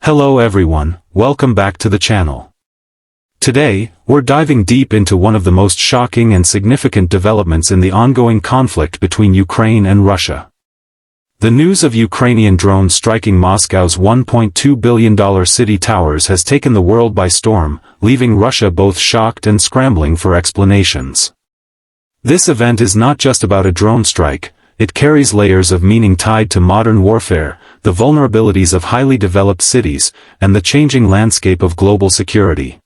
Hello everyone, welcome back to the channel. Today, we're diving deep into one of the most shocking and significant developments in the ongoing conflict between Ukraine and Russia. The news of Ukrainian drones striking Moscow's $1.2 billion city towers has taken the world by storm, leaving Russia both shocked and scrambling for explanations. This event is not just about a drone strike, it carries layers of meaning tied to modern warfare, the vulnerabilities of highly developed cities, and the changing landscape of global security.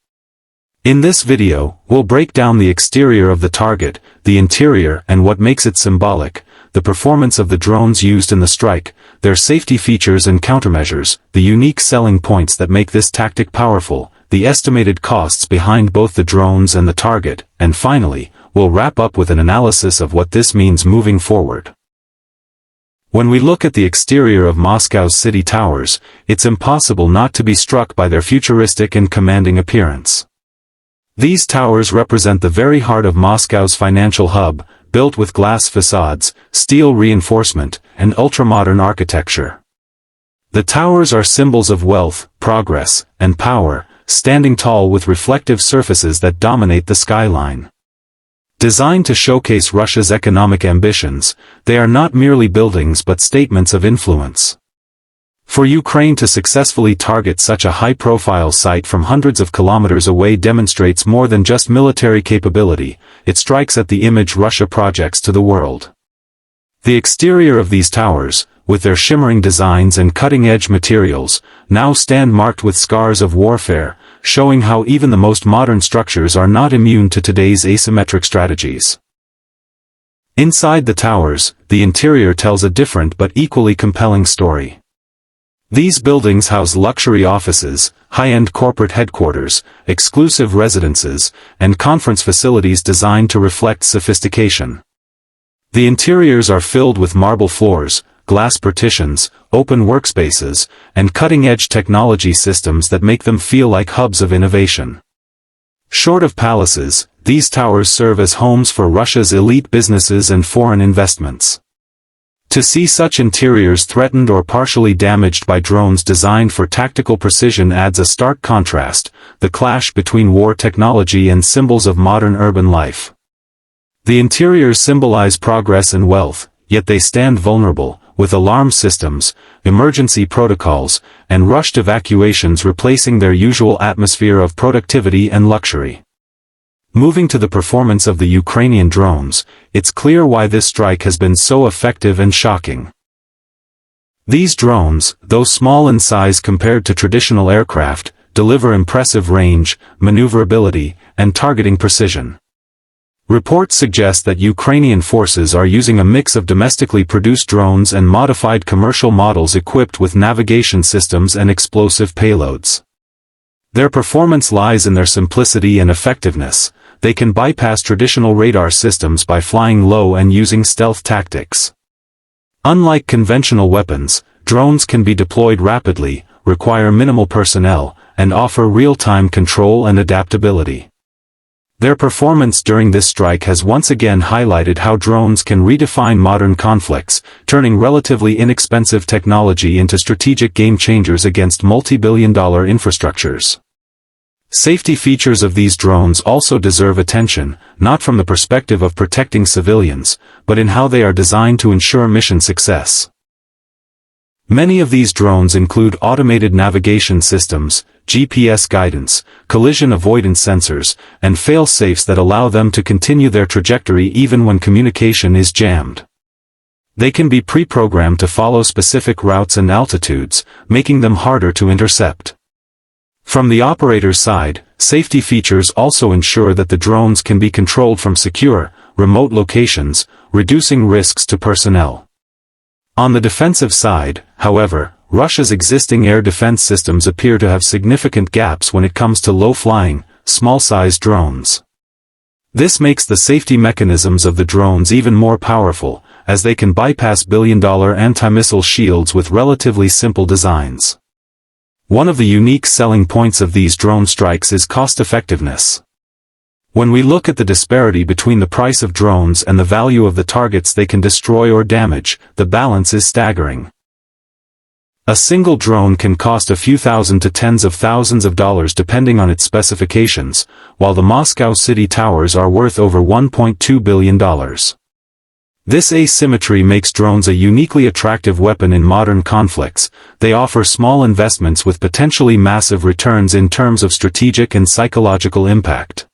In this video, we'll break down the exterior of the target, the interior and what makes it symbolic, the performance of the drones used in the strike, their safety features and countermeasures, the unique selling points that make this tactic powerful, the estimated costs behind both the drones and the target, and finally, we'll wrap up with an analysis of what this means moving forward. When we look at the exterior of Moscow's city towers, it's impossible not to be struck by their futuristic and commanding appearance. These towers represent the very heart of Moscow's financial hub, built with glass facades, steel reinforcement, and ultramodern architecture. The towers are symbols of wealth, progress, and power, standing tall with reflective surfaces that dominate the skyline. Designed to showcase Russia's economic ambitions, they are not merely buildings but statements of influence. For Ukraine to successfully target such a high-profile site from hundreds of kilometers away demonstrates more than just military capability, it strikes at the image Russia projects to the world. The exterior of these towers, with their shimmering designs and cutting-edge materials, now stand marked with scars of warfare, showing how even the most modern structures are not immune to today's asymmetric strategies. Inside the towers, the interior tells a different but equally compelling story. These buildings house luxury offices, high-end corporate headquarters, exclusive residences, and conference facilities designed to reflect sophistication. The interiors are filled with marble floors, glass partitions, open workspaces, and cutting-edge technology systems that make them feel like hubs of innovation. Short of palaces, these towers serve as homes for Russia's elite businesses and foreign investments. To see such interiors threatened or partially damaged by drones designed for tactical precision adds a stark contrast, the clash between war technology and symbols of modern urban life. The interiors symbolize progress and wealth, yet they stand vulnerable, with alarm systems, emergency protocols, and rushed evacuations replacing their usual atmosphere of productivity and luxury. Moving to the performance of the Ukrainian drones, it's clear why this strike has been so effective and shocking. These drones, though small in size compared to traditional aircraft, deliver impressive range, maneuverability, and targeting precision. Reports suggest that Ukrainian forces are using a mix of domestically produced drones and modified commercial models equipped with navigation systems and explosive payloads. Their performance lies in their simplicity and effectiveness. They can bypass traditional radar systems by flying low and using stealth tactics. Unlike conventional weapons, drones can be deployed rapidly, require minimal personnel, and offer real-time control and adaptability. Their performance during this strike has once again highlighted how drones can redefine modern conflicts, turning relatively inexpensive technology into strategic game-changers against multi-billion-dollar infrastructures. Safety features of these drones also deserve attention, not from the perspective of protecting civilians, but in how they are designed to ensure mission success. Many of these drones include automated navigation systems, GPS guidance, collision avoidance sensors, and fail-safes that allow them to continue their trajectory even when communication is jammed. They can be pre-programmed to follow specific routes and altitudes, making them harder to intercept. From the operator's side, safety features also ensure that the drones can be controlled from secure, remote locations, reducing risks to personnel. On the defensive side, however, Russia's existing air defense systems appear to have significant gaps when it comes to low-flying, small-sized drones. This makes the safety mechanisms of the drones even more powerful, as they can bypass billion-dollar anti-missile shields with relatively simple designs. One of the unique selling points of these drone strikes is cost-effectiveness. When we look at the disparity between the price of drones and the value of the targets they can destroy or damage, the balance is staggering. A single drone can cost a few thousand to tens of thousands of dollars depending on its specifications, while the Moscow City Towers are worth over $1.2 billion. This asymmetry makes drones a uniquely attractive weapon in modern conflicts. They offer small investments with potentially massive returns in terms of strategic and psychological impact.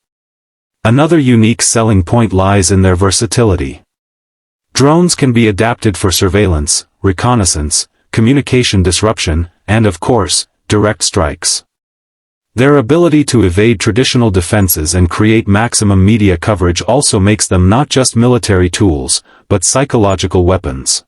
Another unique selling point lies in their versatility. Drones can be adapted for surveillance, reconnaissance, communication disruption, and of course, direct strikes. Their ability to evade traditional defenses and create maximum media coverage also makes them not just military tools, but psychological weapons.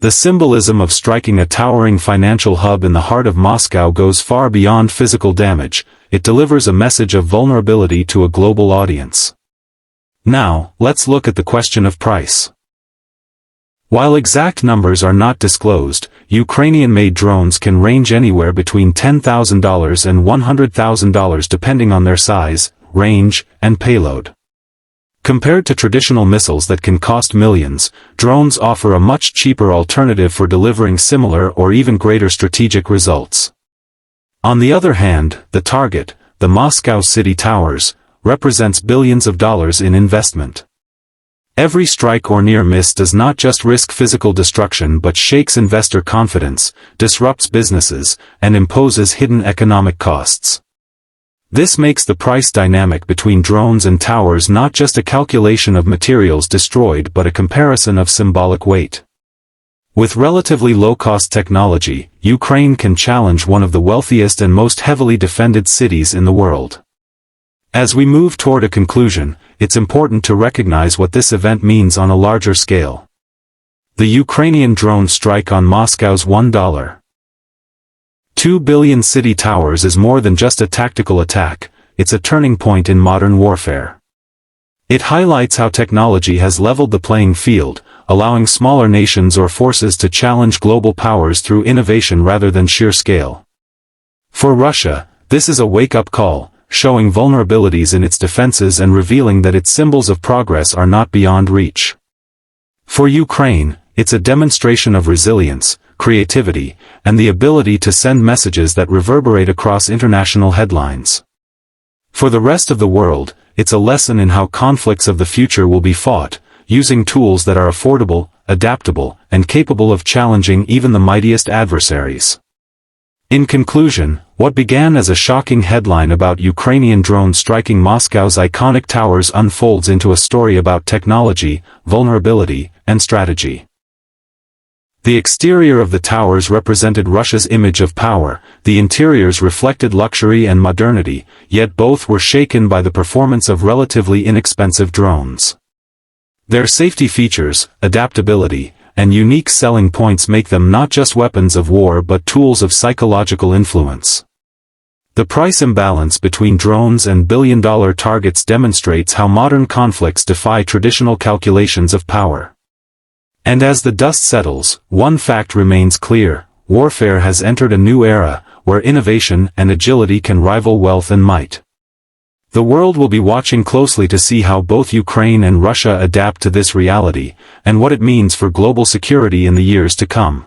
The symbolism of striking a towering financial hub in the heart of Moscow goes far beyond physical damage. It delivers a message of vulnerability to a global audience. Now, let's look at the question of price. While exact numbers are not disclosed, Ukrainian-made drones can range anywhere between $10,000 and $100,000 depending on their size, range, and payload. Compared to traditional missiles that can cost millions, drones offer a much cheaper alternative for delivering similar or even greater strategic results. On the other hand, the target, the Moscow City Towers, represents billions of dollars in investment. Every strike or near miss does not just risk physical destruction but shakes investor confidence, disrupts businesses, and imposes hidden economic costs. This makes the price dynamic between drones and towers not just a calculation of materials destroyed but a comparison of symbolic weight. With relatively low-cost technology, Ukraine can challenge one of the wealthiest and most heavily defended cities in the world. As we move toward a conclusion, it's important to recognize what this event means on a larger scale. The Ukrainian drone strike on Moscow's $1.2 billion city towers is more than just a tactical attack, it's a turning point in modern warfare. It highlights how technology has leveled the playing field, allowing smaller nations or forces to challenge global powers through innovation rather than sheer scale. For Russia, this is a wake-up call, showing vulnerabilities in its defenses and revealing that its symbols of progress are not beyond reach. For Ukraine, it's a demonstration of resilience, creativity, and the ability to send messages that reverberate across international headlines. For the rest of the world, it's a lesson in how conflicts of the future will be fought, using tools that are affordable, adaptable, and capable of challenging even the mightiest adversaries. In conclusion, what began as a shocking headline about Ukrainian drones striking Moscow's iconic towers unfolds into a story about technology, vulnerability, and strategy. The exterior of the towers represented Russia's image of power, the interiors reflected luxury and modernity, yet both were shaken by the performance of relatively inexpensive drones. Their safety features, adaptability, and unique selling points make them not just weapons of war but tools of psychological influence. The price imbalance between drones and billion-dollar targets demonstrates how modern conflicts defy traditional calculations of power. And as the dust settles, one fact remains clear: warfare has entered a new era, where innovation and agility can rival wealth and might. The world will be watching closely to see how both Ukraine and Russia adapt to this reality, and what it means for global security in the years to come.